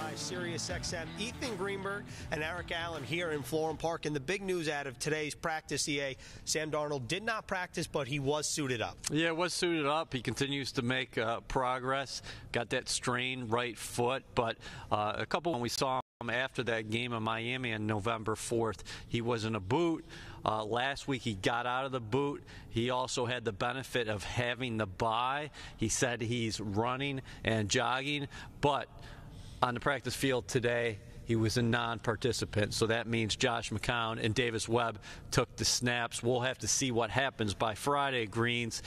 by SiriusXM. Ethan Greenberg and Eric Allen here in Florham Park. And the big news out of today's practice, Sam Darnold did not practice, but he was suited up. Yeah, was suited up. He continues to make progress. Got that strained right foot, but a couple when we saw him after that game in Miami on November 4th, he was in a boot. Last week he got out of the boot. He also had the benefit of having the bye. He said he's running and jogging, but on the practice field today, he was a non-participant, so that means Josh McCown and Davis Webb took the snaps. We'll have to see what happens by Friday, Greens.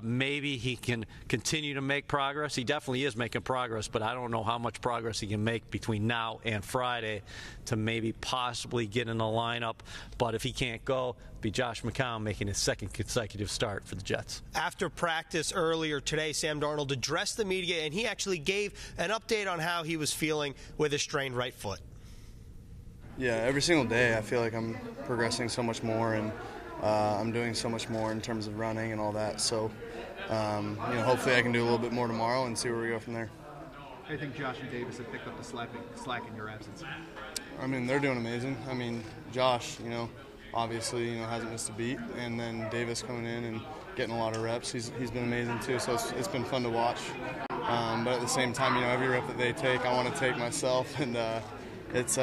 Maybe he can continue to make progress. He definitely is making progress, but I don't know how much progress he can make between now and Friday to maybe possibly get in the lineup. But if he can't go, it'll be Josh McCown making his second consecutive start for the Jets. After practice earlier today, Sam Darnold addressed the media, and he actually gave an update on how he was feeling with a strained right foot. Yeah, every single day I feel like I'm progressing so much more, and I'm doing so much more in terms of running and all that. So, hopefully I can do a little bit more tomorrow and see where we go from there. I think Josh and Davis have picked up the slack in your absence. I mean, they're doing amazing. I mean, Josh, obviously, hasn't missed a beat, and then Davis coming in and getting a lot of reps. He's been amazing too. So it's been fun to watch. But at the same time, every rep that they take, I want to take myself, and it's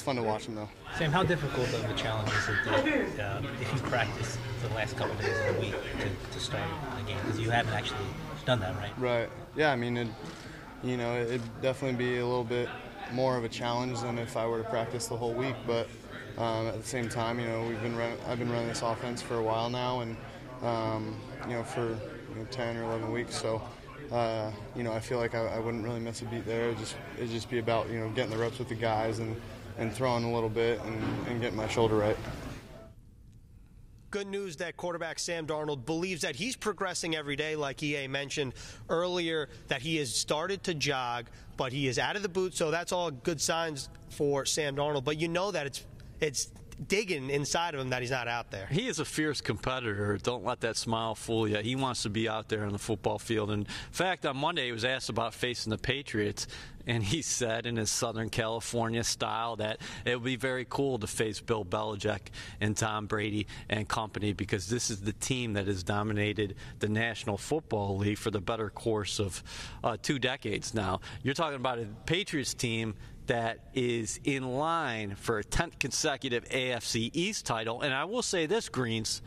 fun to watch them though. Sam, how difficult of a challenge is it if you practice the last couple of days of the week to start a game? Because you haven't actually done that, right? Right. Yeah. I mean, it'd definitely be a little bit more of a challenge than if I were to practice the whole week. But at the same time, I've been running this offense for a while now, and for 10 or 11 weeks. So. I feel like I wouldn't really miss a beat there. It'd just be about getting the reps with the guys and throwing a little bit and getting my shoulder right. Good news that quarterback Sam Darnold believes that he's progressing every day, like EA mentioned earlier, that he has started to jog, but he is out of the boot, so that's all good signs for Sam Darnold. But that it's digging inside of him that he's not out there. He is a fierce competitor. Don't let that smile fool you. He wants to be out there on the football field. In fact, on Monday he was asked about facing the Patriots, and he said in his Southern California style that it would be very cool to face Bill Belichick and Tom Brady and company, because this is the team that has dominated the National Football League for the better course of 2 decades now. You're talking about a Patriots team that is in line for a 10th consecutive AFC East title. And I will say this, Greens,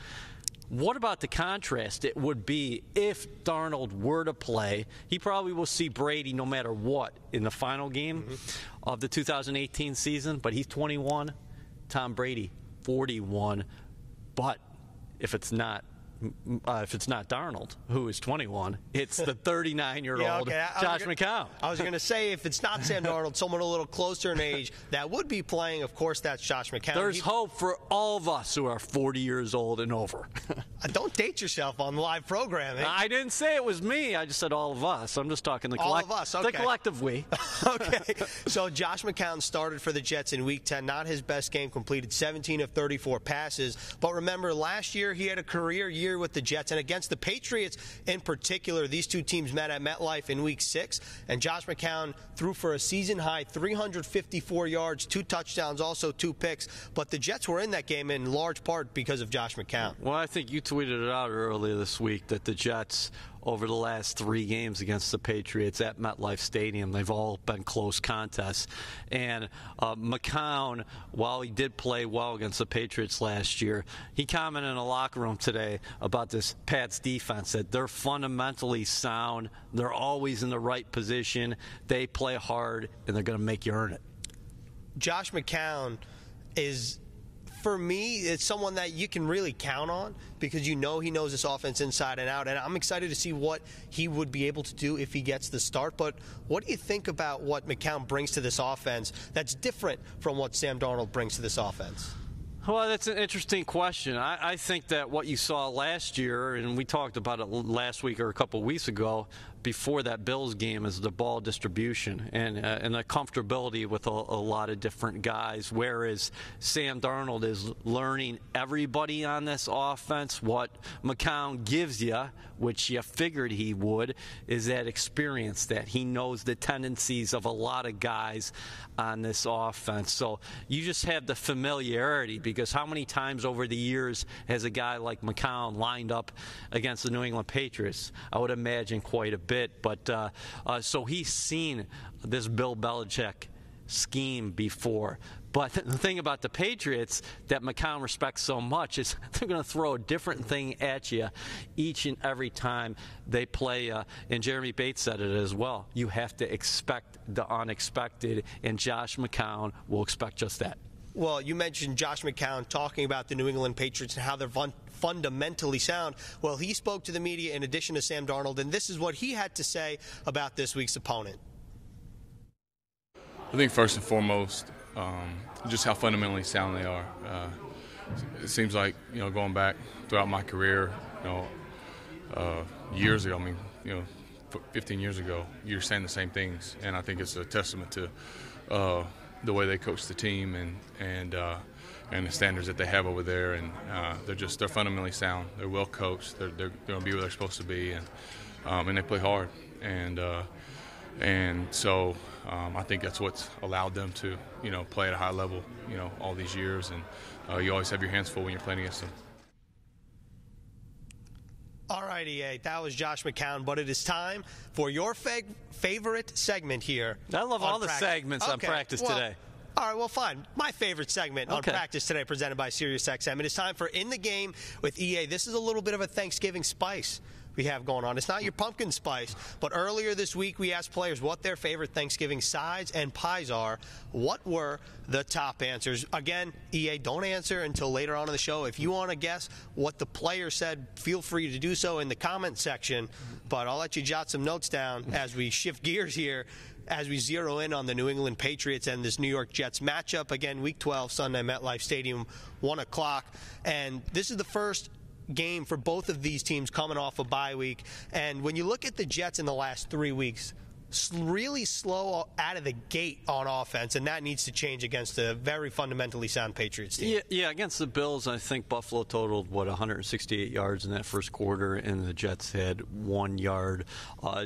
what about the contrast it would be if Darnold were to play? He probably will see Brady no matter what in the final game of the 2018 season, but he's 21, Tom Brady 41. But if it's not Darnold, who is 21, it's the 39-year-old Josh McCown. I was going to say, if it's not Sam Darnold, someone a little closer in age that would be playing, of course, that's Josh McCown. There's hope for all of us who are 40 years old and over. Don't date yourself on live programming. I didn't say it was me. I just said all of us. I'm just talking the all of us. Okay. The collective we. Okay. So Josh McCown started for the Jets in Week 10. Not his best game, completed 17 of 34 passes. But remember, last year he had a career year with the Jets, and against the Patriots in particular, these two teams met at MetLife in Week 6, and Josh McCown threw for a season-high 354 yards, 2 touchdowns, also 2 picks, but the Jets were in that game in large part because of Josh McCown. Well, I think you tweeted it out earlier this week that the Jets, over the last 3 games against the Patriots at MetLife Stadium, they've all been close contests. And McCown, while he did play well against the Patriots last year, he commented in the locker room today about this Pats defense, that they're fundamentally sound, they're always in the right position, they play hard, and they're going to make you earn it. Josh McCown is, for me, it's someone that you can really count on, because he knows this offense inside and out, and I'm excited to see what he would be able to do if he gets the start. But what do you think about what McCown brings to this offense that's different from what Sam Darnold brings to this offense? Well, that's an interesting question. I think that what you saw last year, and we talked about it last week or a couple weeks ago, before that Bills game is the ball distribution and the comfortability with a lot of different guys, whereas Sam Darnold is learning everybody on this offense. What McCown gives you, which you figured he would, is that experience, that he knows the tendencies of a lot of guys on this offense. So you just have the familiarity, because how many times over the years has a guy like McCown lined up against the New England Patriots? I would imagine quite a bit. But so he's seen this Bill Belichick scheme before. But the thing about the Patriots that McCown respects so much is they're going to throw a different thing at you each and every time they play. And Jeremy Bates said it as well. You have to expect the unexpected, and Josh McCown will expect just that. Well, you mentioned Josh McCown talking about the New England Patriots and how they're fundamentally sound. Well, he spoke to the media in addition to Sam Darnold, and this is what he had to say about this week's opponent. I think first and foremost, just how fundamentally sound they are. It seems like, going back throughout my career, years ago, 15 years ago, you're saying the same things, and I think it's a testament to the way they coach the team and the standards that they have over there, and they're fundamentally sound. They're well coached. They're going to be where they're supposed to be, and they play hard, and so I think that's what's allowed them to play at a high level all these years, and you always have your hands full when you're playing against them. All right, EA, that was Josh McCown, but it is time for your favorite segment here. I love all the segments on Practice Today. All right, well, fine. My favorite segment on Practice Today, presented by SiriusXM. It is time for In the Game with EA. This is a little bit of a Thanksgiving spice we have going on. It's not your pumpkin spice, but earlier this week we asked players what their favorite Thanksgiving sides and pies are. What were the top answers? Again, EA, don't answer until later on in the show. If you want to guess what the player said, feel free to do so in the comment section, but I'll let you jot some notes down as we shift gears here, as we zero in on the New England Patriots and this New York Jets matchup. Again, Week 12, Sunday, MetLife Stadium, 1 o'clock. And this is the first game for both of these teams coming off a bye week. And when you look at the Jets in the last 3 weeks, really slow out of the gate on offense, and that needs to change against a very fundamentally sound Patriots team. Yeah, against the Bills, I think Buffalo totaled, 168 yards in that first quarter, and the Jets had 1 yard.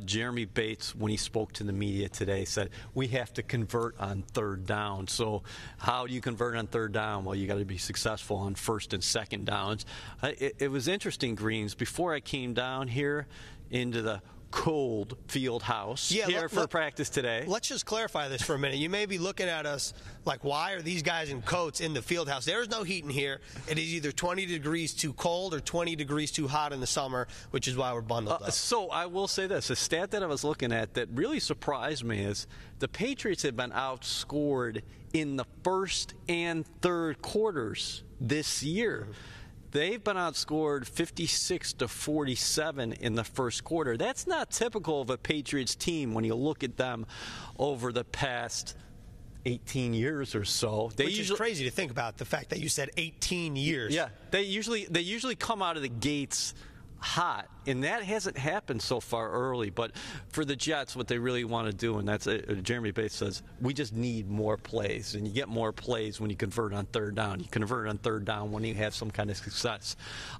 Jeremy Bates, when he spoke to the media today, said, we have to convert on third down. So how do you convert on third down? Well, you got to be successful on first and second downs. It was interesting, Greens, before I came down here into the cold field house here for practice today. Let's just clarify this for a minute. You may be looking at us like, why are these guys in coats in the field house? There is no heat in here. It is either 20 degrees too cold or 20 degrees too hot in the summer, which is why we're bundled up. So I will say this. A stat that I was looking at that really surprised me is the Patriots have been outscored in the first and third quarters this year. They've been outscored 56-47 in the first quarter. That's not typical of a Patriots team when you look at them over the past 18 years or so. Which is crazy to think about, the fact that you said 18 years. Yeah, they usually come out of the gates hot, and that hasn't happened so far early. But for the Jets, what they really want to do, and that's Jeremy Bates says, we just need more plays, and you get more plays when you convert on third down. You convert on third down when you have some kind of success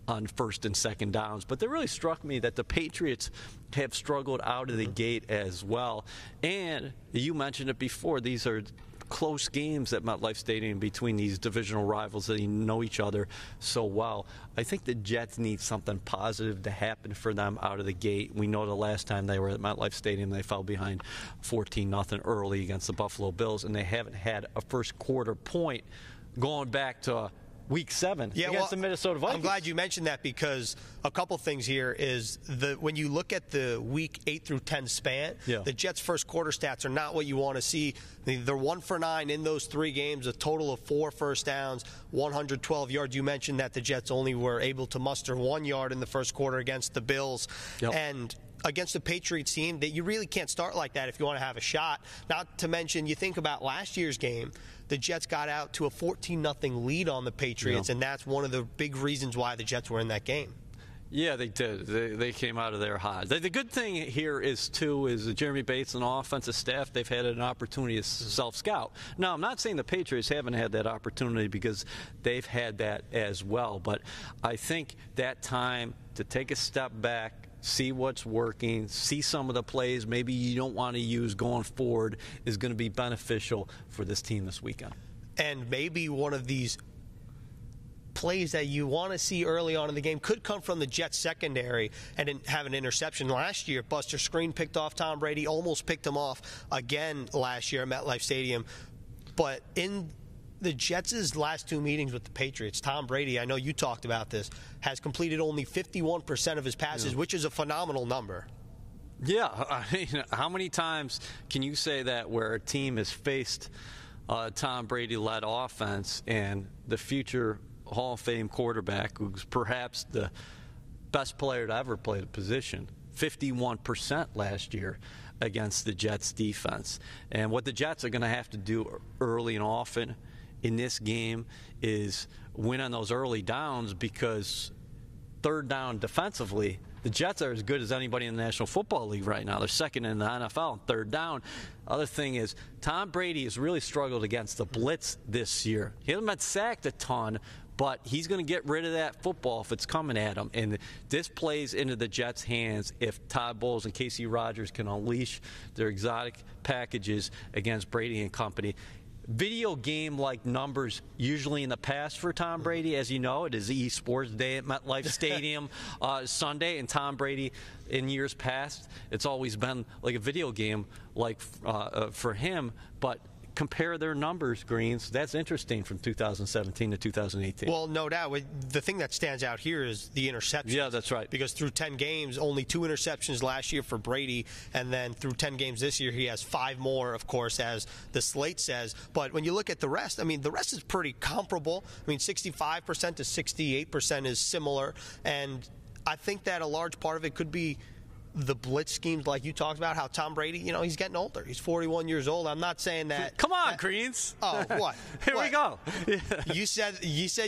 on first and second downs. But it really struck me that the Patriots have struggled out of the gate as well. And you mentioned it before, these are close games at MetLife Stadium between these divisional rivals that know each other so well. I think the Jets need something positive to happen for them out of the gate. We know the last time they were at MetLife Stadium, they fell behind 14-0 early against the Buffalo Bills, and they haven't had a first quarter point going back to Week 7 against the Minnesota Vikings. I'm glad you mentioned that, because a couple things here is when you look at the Week 8 through 10 span, the Jets' first quarter stats are not what you want to see. They're 1 for 9 in those 3 games, a total of 4 first downs, 112 yards. You mentioned that the Jets only were able to muster 1 yard in the first quarter against the Bills. And against the Patriots team, that you really can't start like that if you want to have a shot. Not to mention, you think about last year's game, the Jets got out to a 14-0 lead on the Patriots, and that's one of the big reasons why the Jets were in that game. Yeah, they did. They came out of their highs. The good thing here is Jeremy Bates and the offensive staff, they've had an opportunity to self-scout. Now, I'm not saying the Patriots haven't had that opportunity because they've had that as well, but I think that time to take a step back, see what's working, see some of the plays maybe you don't want to use going forward is going to be beneficial for this team this weekend. And maybe one of these plays that you want to see early on in the game could come from the Jets secondary and didn't have an interception last year. Buster Screen picked off Tom Brady, almost picked him off again last year at MetLife Stadium. But in the Jets' last two meetings with the Patriots, Tom Brady, I know you talked about this, has completed only 51% of his passes, which is a phenomenal number. Yeah, I mean, how many times can you say that where a team has faced a Tom Brady-led offense and the future Hall of Fame quarterback, who's perhaps the best player to ever play the position, 51% last year against the Jets defense. And what the Jets are going to have to do early and often in this game is win on those early downs, because third down defensively, the Jets are as good as anybody in the National Football League right now. They're second in the NFL in third down. Other thing is, Tom Brady has really struggled against the blitz this year. He hasn't been sacked a ton, but he's going to get rid of that football if it's coming at him. And this plays into the Jets' hands if Todd Bowles and Casey Rogers can unleash their exotic packages against Brady and company. Video game-like numbers usually in the past for Tom Brady. As you know, it is eSports Day at MetLife Stadium Sunday, and Tom Brady in years past, it's always been like a video game like for him. But compare their numbers, Greens. That's interesting from 2017 to 2018. Well, no doubt. The thing that stands out here is the interceptions. Yeah, that's right. Because through 10 games, only 2 interceptions last year for Brady, and then through 10 games this year, he has 5 more, of course, as the slate says. But when you look at the rest, I mean, the rest is pretty comparable. I mean, 65% to 68% is similar, and I think that a large part of it could be the blitz schemes like you talked about, how Tom Brady, you know, he's getting older. He's 41 years old. I'm not saying that. Come on, Greens. Oh, what? Here we go. You said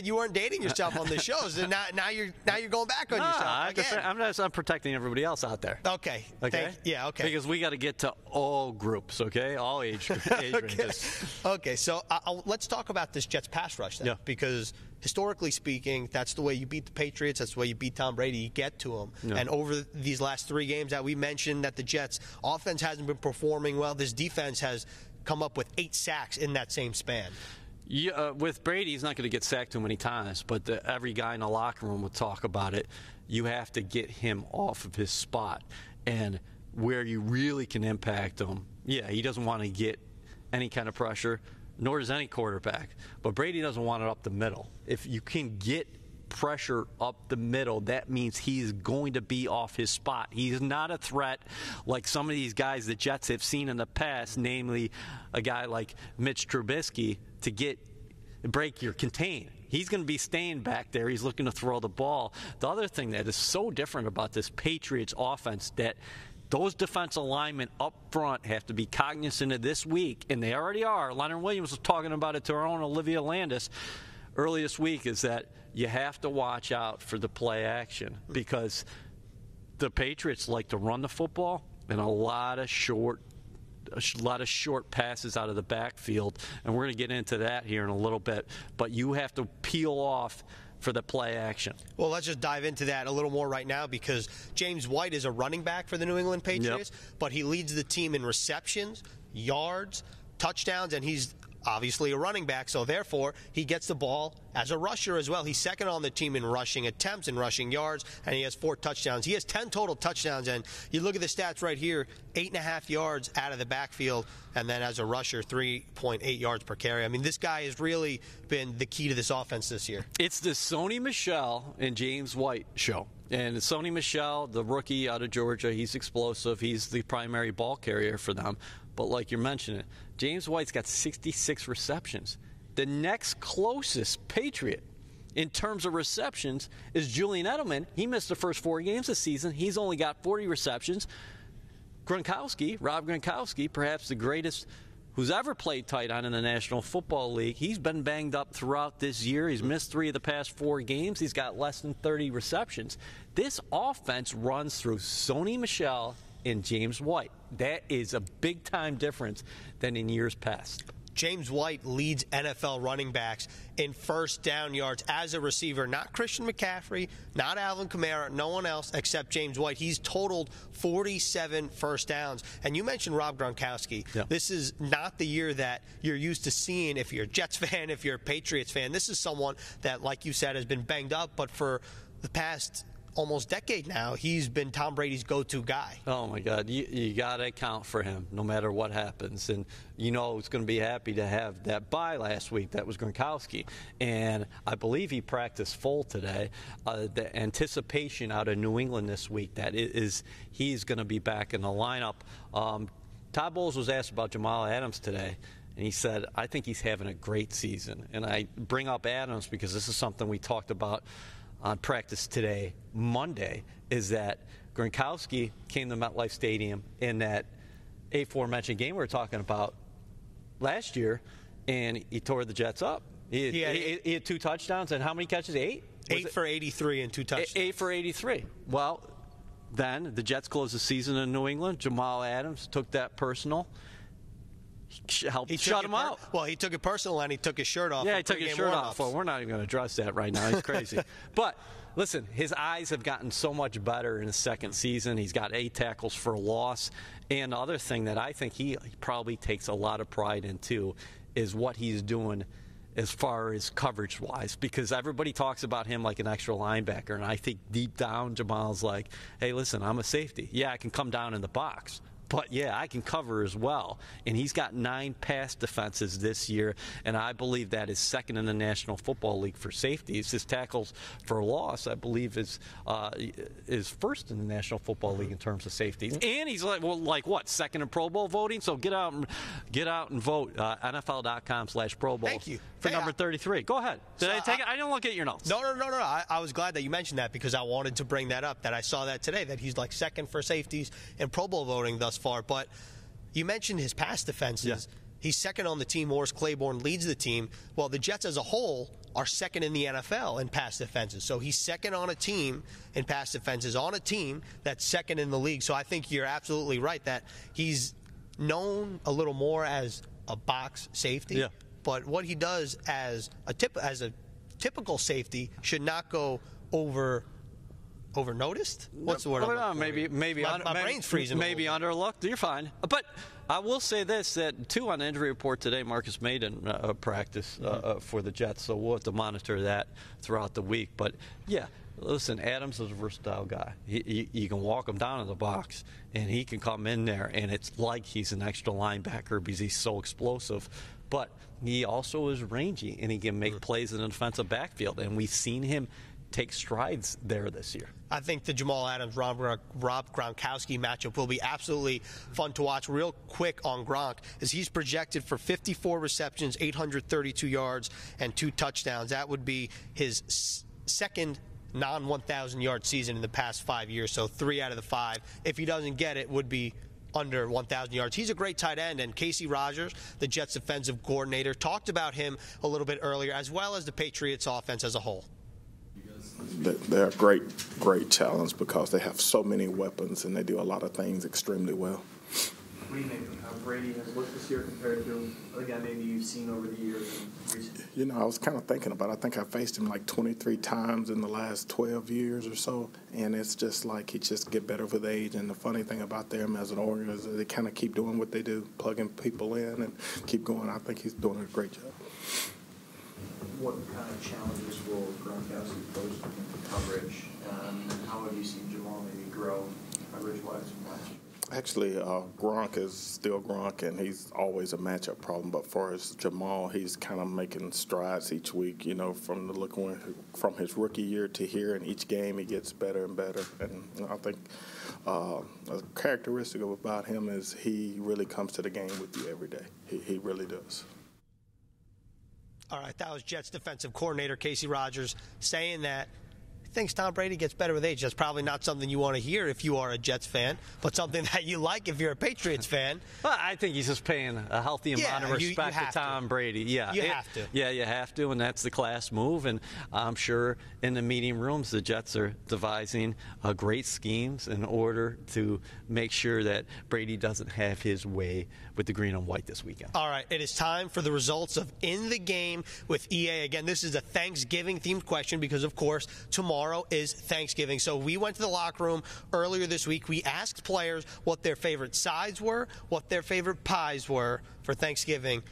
you weren't dating yourself on the shows, and now you're going back on yourself again. I'm protecting everybody else out there. Okay. Okay. Okay. Because we got to get to all groups, okay? All age ranges. Okay. So let's talk about this Jets pass rush then, because historically speaking, that's the way you beat the Patriots. That's the way you beat Tom Brady. You get to him. Yeah. And over these last 3 games that we mentioned that the Jets offense hasn't been performing well, this defense has come up with 8 sacks in that same span. Yeah, with Brady, he's not going to get sacked too many times, but every guy in the locker room will talk about it. You have to get him off of his spot. And where you really can impact him, he doesn't want to get any kind of pressure, nor does any quarterback. But Brady doesn't want it up the middle. If you can get pressure up the middle, that means he's going to be off his spot. He's not a threat like some of these guys the Jets have seen in the past, namely a guy like Mitch Trubisky, to break your contain. He's going to be staying back there. He's looking to throw the ball. The other thing that is so different about this Patriots offense, that those defensive linemen up front have to be cognizant of this week, and they already are. Leonard Williams was talking about it to our own Olivia Landis early this week, is that you have to watch out for the play action, because the Patriots like to run the football and a lot of short passes out of the backfield, and we're going to get into that here in a little bit. But you have to peel off for the play action. Well, let's just dive into that a little more right now, because James White is a running back for the New England Patriots, but he leads the team in receptions, yards, touchdowns, and he's obviously a running back, so therefore he gets the ball as a rusher as well. He's second on the team in rushing attempts and rushing yards, and he has 4 touchdowns. He has 10 total touchdowns, and you look at the stats right here, 8.5 yards out of the backfield, and then as a rusher, 3.8 yards per carry. I mean, this guy has really been the key to this offense this year. It's the Sony Michel and James White show. And Sony Michel, the rookie out of Georgia, he's explosive. He's the primary ball carrier for them. But like you're mentioning, James White's got 66 receptions. The next closest Patriot in terms of receptions is Julian Edelman. He missed the first 4 games this season. He's only got 40 receptions. Rob Gronkowski, perhaps the greatest who's ever played tight end in the National Football League. He's been banged up throughout this year. He's missed 3 of the past 4 games. He's got less than 30 receptions. This offense runs through Sony Michel and James White. That is a big-time difference than in years past. James White leads NFL running backs in first down yards as a receiver. Not Christian McCaffrey, not Alvin Kamara, no one else except James White. He's totaled 47 first downs. And you mentioned Rob Gronkowski. Yeah. This is not the year that you're used to seeing if you're a Jets fan, if you're a Patriots fan. This is someone that, like you said, has been banged up, but for the past almost decade now, he's been Tom Brady's go-to guy. Oh, my God. You got to account for him no matter what happens. And you know he's going to be happy to have that bye last week. That was Gronkowski. And I believe he practiced full today. The anticipation out of New England this week, that is he's going to be back in the lineup. Todd Bowles was asked about Jamal Adams today. And he said, I think he's having a great season. And I bring up Adams because this is something we talked about on practice today, Monday, is that Gronkowski came to MetLife Stadium in that aforementioned game we were talking about last year, and he tore the Jets up. He had 2 touchdowns, and how many catches? 8? 8 for 83 and 2 touchdowns. 8 for 83. Well, then the Jets closed the season in New England. Jamal Adams took that personal. Shut him out. Well, he took it personal and he took his shirt off. Yeah, he took his shirt off. Well, we're not even going to address that right now. He's crazy. But listen, his eyes have gotten so much better in his second season. He's got 8 tackles for a loss. And the other thing that I think he probably takes a lot of pride in, too, is what he's doing as far as coverage-wise, because everybody talks about him like an extra linebacker. And I think deep down, Jamal's like, hey, listen, I'm a safety. Yeah, I can come down in the box. But, yeah, I can cover as well. And he's got 9 pass defenses this year, and I believe that is second in the National Football League for safeties. His tackles for loss, I believe, is first in the National Football League in terms of safeties. And he's like what, second in Pro Bowl voting? So get out and vote. NFL.com/Pro Bowl. Thank you. For number 33. Go ahead. Did I take it? I didn't look at your notes. No. I was glad that you mentioned that because I wanted to bring that up, that I saw that today, that he's like second for safeties in Pro Bowl voting thus far. But you mentioned his pass defenses. Yeah. He's second on the team. Morris Claiborne leads the team. Well, the Jets as a whole are second in the NFL in pass defenses. So he's second on a team in pass defenses on a team that's second in the league. So I think you're absolutely right that he's known a little more as a box safety. Yeah. But what he does as a typical safety should not go over noticed. What's the word? Maybe my brain's freezing. Maybe underlooked. You're fine. But I will say this: that too on the injury report today, Marcus Maiden practice for the Jets, so we'll have to monitor that throughout the week. But yeah. Listen, Adams is a versatile guy. You can walk him down in the box, and he can come in there, and it's like he's an extra linebacker because he's so explosive. But he also is rangy, and he can make plays in the defensive backfield, and we've seen him take strides there this year. I think the Jamal Adams-Rob Gronkowski matchup will be absolutely fun to watch. Real quick on Gronk, as he's projected for 54 receptions, 832 yards, and 2 touchdowns. That would be his second non-1,000-yard season in the past 5 years, so 3 out of the 5. If he doesn't get it, would be under 1,000 yards. He's a great tight end, and Casey Rogers, the Jets defensive coordinator, talked about him a little bit earlier, as well as the Patriots offense as a whole. They're a great challenge because they have so many weapons, and they do a lot of things extremely well. What do you think of how Brady has looked this year compared to a guy maybe you've seen over the years and recently? You know, I was kind of thinking about it. I think I faced him like 23 times in the last 12 years or so, and it's just like he just get better with age. And the funny thing about them as an organization is they kind of keep doing what they do, plugging people in and keep going. I think he's doing a great job. What kind of challenges will Gronkowski pose in coverage, and how have you seen Jamal maybe grow coverage-wise from last year? Actually, Gronk is still Gronk, and he's always a matchup problem. But for his Jamal, he's kind of making strides each week, you know, from his rookie year to here. And each game he gets better and better. And I think a characteristic about him is he really comes to the game with you every day. He really does. All right, that was Jets defensive coordinator Casey Rogers saying that thinks Tom Brady gets better with age. That's probably not something you want to hear if you are a Jets fan, but something that you like if you're a Patriots fan. Well, I think he's just paying a healthy amount of respect to Tom Brady. Yeah, you have to. Yeah, you have to, and that's the class move. And I'm sure in the meeting rooms, the Jets are devising great schemes in order to make sure that Brady doesn't have his way with the green and white this weekend. All right, it is time for the results of In the Game with EA. Again, this is a Thanksgiving-themed question because, of course, tomorrow is Thanksgiving. So we went to the locker room earlier this week. We asked players what their favorite sides were, what their favorite pies were for Thanksgiving.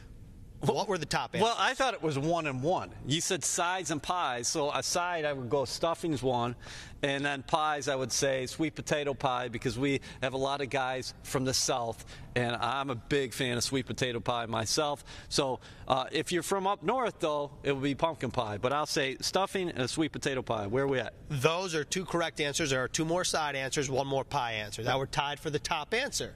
What were the top answers? Well, I thought it was 1 and 1. You said sides and pies. So a side, I would go stuffing's 1. And then pies, I would say sweet potato pie because we have a lot of guys from the South. And I'm a big fan of sweet potato pie myself. So if you're from up north, though, it would be pumpkin pie. But I'll say stuffing and a sweet potato pie. Where are we at? Those are 2 correct answers. There are 2 more side answers, 1 more pie answer. Now we're tied for the top answer.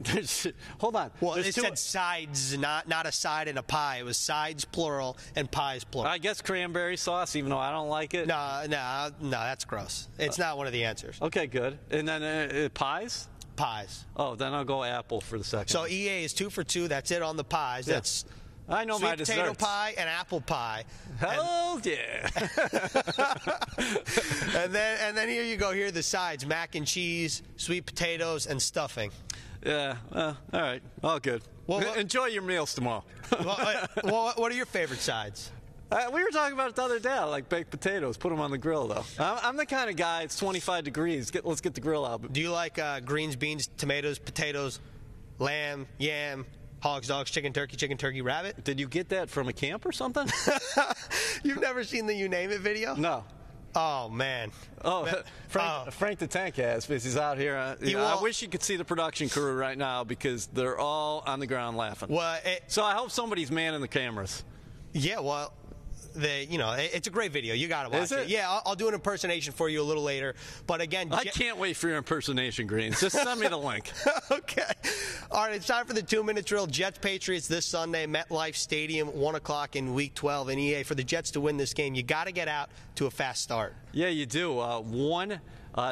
Hold on. Well, it said sides, not a side and a pie. It was sides, plural, and pies, plural. I guess cranberry sauce, even though I don't like it. No, that's gross. It's not one of the answers. Okay, good. And then pies? Pies. Oh, then I'll go apple for the second. So EA is 2 for 2. That's it on the pies. Yeah. That's I know my desserts. Sweet potato pie and apple pie. Hell yeah. and then here you go. Here are the sides: mac and cheese, sweet potatoes, and stuffing. Yeah. All right. All good. Well, enjoy your meals tomorrow. What are your favorite sides? We were talking about it the other day. I like baked potatoes. Put them on the grill, though. I'm the kind of guy, it's 25 degrees. Let's get the grill out. Do you like greens, beans, tomatoes, potatoes, lamb, yam, hogs, dogs, chicken, turkey, rabbit? Did you get that from a camp or something? You've never seen the You Name It video? No. Oh, man. Frank the Tank has, because he's out here. I wish you could see the production crew right now because they're all on the ground laughing. Well, so I hope somebody's manning the cameras. Yeah, well, it's a great video. You got to watch Is it? Yeah, I'll do an impersonation for you a little later. But again, I can't wait for your impersonation, Greens. Just send me the link. Okay. All right, it's time for the 2-minute drill. Jets Patriots this Sunday, MetLife Stadium, 1 o'clock in Week 12. And EA, for the Jets to win this game, you got to get out to a fast start. Yeah, you do. One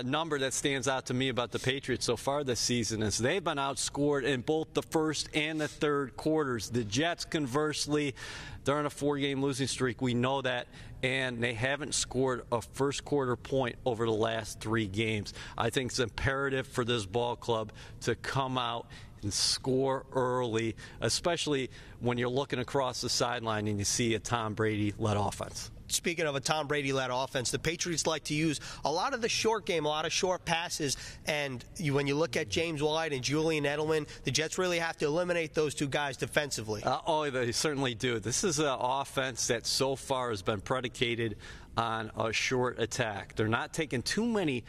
number that stands out to me about the Patriots so far this season is they've been outscored in both the first and the third quarters. The Jets, conversely, they're on a 4-game losing streak. We know that. And they haven't scored a first-quarter point over the last 3 games. I think it's imperative for this ball club to come out and score early, especially when you're looking across the sideline and you see a Tom Brady-led offense. Speaking of a Tom Brady-led offense, the Patriots like to use a lot of the short game, a lot of short passes. And when you look at James White and Julian Edelman, the Jets really have to eliminate those 2 guys defensively. They certainly do. This is an offense that so far has been predicated on a short attack. They're not taking too many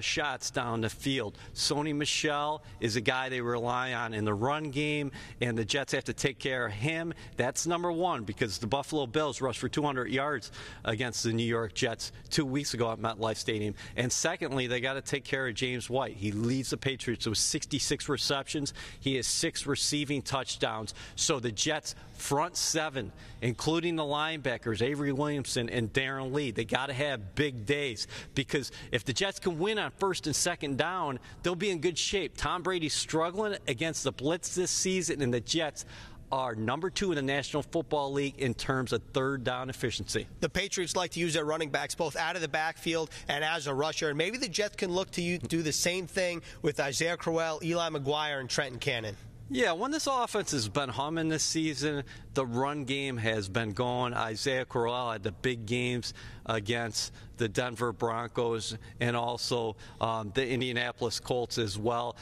shots down the field. Sony Michel is a guy they rely on in the run game, and the Jets have to take care of him. That's number 1 because the Buffalo Bills rushed for 200 yards against the New York Jets 2 weeks ago at MetLife Stadium. And secondly, they got to take care of James White. He leads the Patriots with 66 receptions. He has 6 receiving touchdowns. So the Jets front 7, including the linebackers, Avery Williamson and Darren Lee, they got to have big days because if the Jets can win on first and second down, they'll be in good shape. Tom Brady's struggling against the blitz this season, and the Jets are number 2 in the National Football League in terms of third down efficiency. The Patriots like to use their running backs both out of the backfield and as a rusher. And maybe the Jets can look to do the same thing with Isaiah Crowell, Eli McGuire, and Trenton Cannon. Yeah, when this offense has been humming this season, the run game has been going. Isaiah Crowell had the big games against the Denver Broncos and also the Indianapolis Colts as well.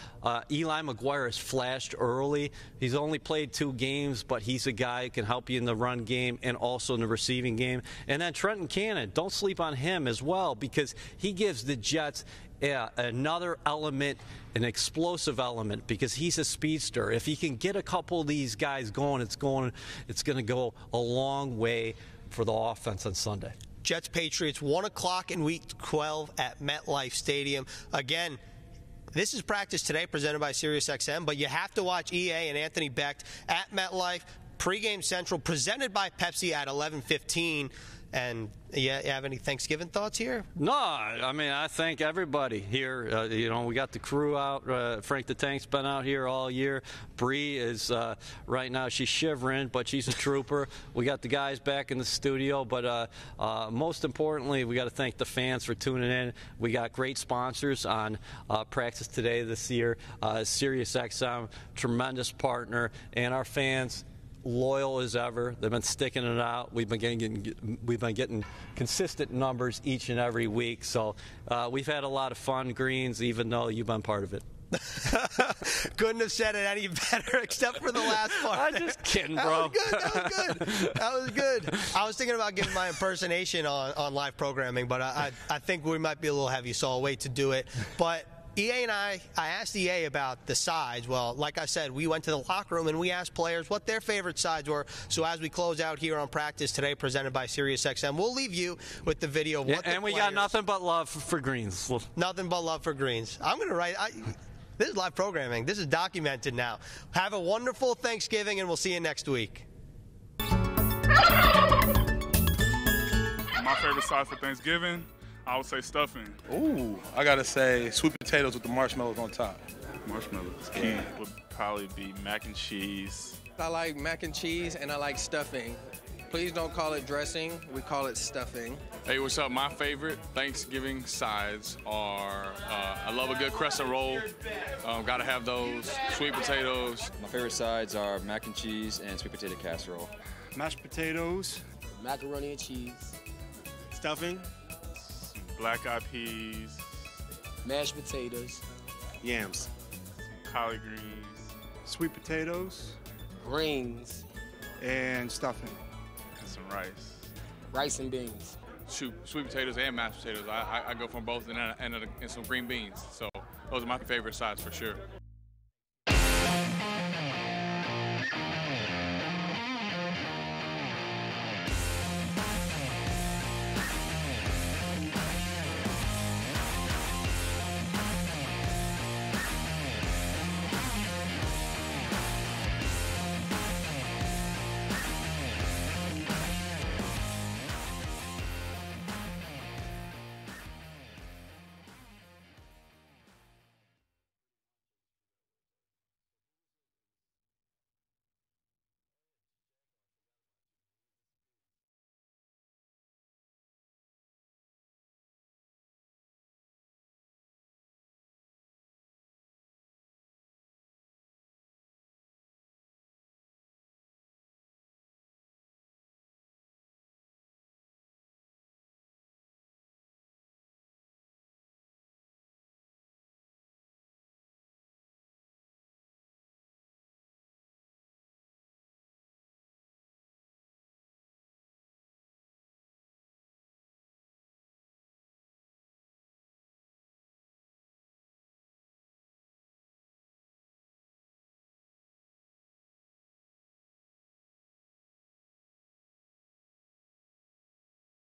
Eli McGuire has flashed early. He's only played 2 games, but he's a guy who can help you in the run game and also in the receiving game. And then Trenton Cannon, don't sleep on him as well because he gives the Jets another element, an explosive element, because he's a speedster. If he can get a couple of these guys going, it's going to go a long way for the offense on Sunday. Jets Patriots 1 o'clock in Week 12 at MetLife Stadium. Again, this is practice today presented by SiriusXM, but you have to watch EA and Anthony Becht at MetLife. Pregame Central presented by Pepsi at 11:15. And you have any Thanksgiving thoughts here? No, I mean, I thank everybody here. We got the crew out. Frank the Tank's been out here all year. Bree is right now, she's shivering, but she's a trooper. We got the guys back in the studio, but most importantly, we got to thank the fans for tuning in. We got great sponsors on Practice Today this year. SiriusXM, tremendous partner, and our fans, loyal as ever. They've been sticking it out. We've been getting consistent numbers each and every week. So we've had a lot of fun, Greens, even though you've been part of it. Couldn't have said it any better, except for the last part. I'm just kidding, bro. That was good. I was thinking about giving my impersonation on live programming, but I think we might be a little heavy, so I'll wait to do it. But EA and I asked EA about the sides. Well, like I said, we went to the locker room and we asked players what their favorite sides were. So as we close out here on Practice Today, presented by SiriusXM, we'll leave you with the video of what the and we got nothing but love for Greens. Nothing but love for Greens. I'm going to write. This is live programming. This is documented now. Have a wonderful Thanksgiving, and we'll see you next week. My favorite side for Thanksgiving, I would say stuffing. Ooh, I gotta say sweet potatoes with the marshmallows on top. Marshmallows. Key would probably be mac and cheese. I like mac and cheese and I like stuffing. Please don't call it dressing. We call it stuffing. Hey, what's up? My favorite Thanksgiving sides are, I love a good crescent roll. Gotta have those. Sweet potatoes. My favorite sides are mac and cheese and sweet potato casserole. Mashed potatoes. Macaroni and cheese. Stuffing. Black-eyed peas. Mashed potatoes. Yams. Collard greens. Sweet potatoes. Greens. And stuffing. And some rice. Rice and beans. Sweet potatoes and mashed potatoes. I go for both and some green beans. So those are my favorite sides for sure.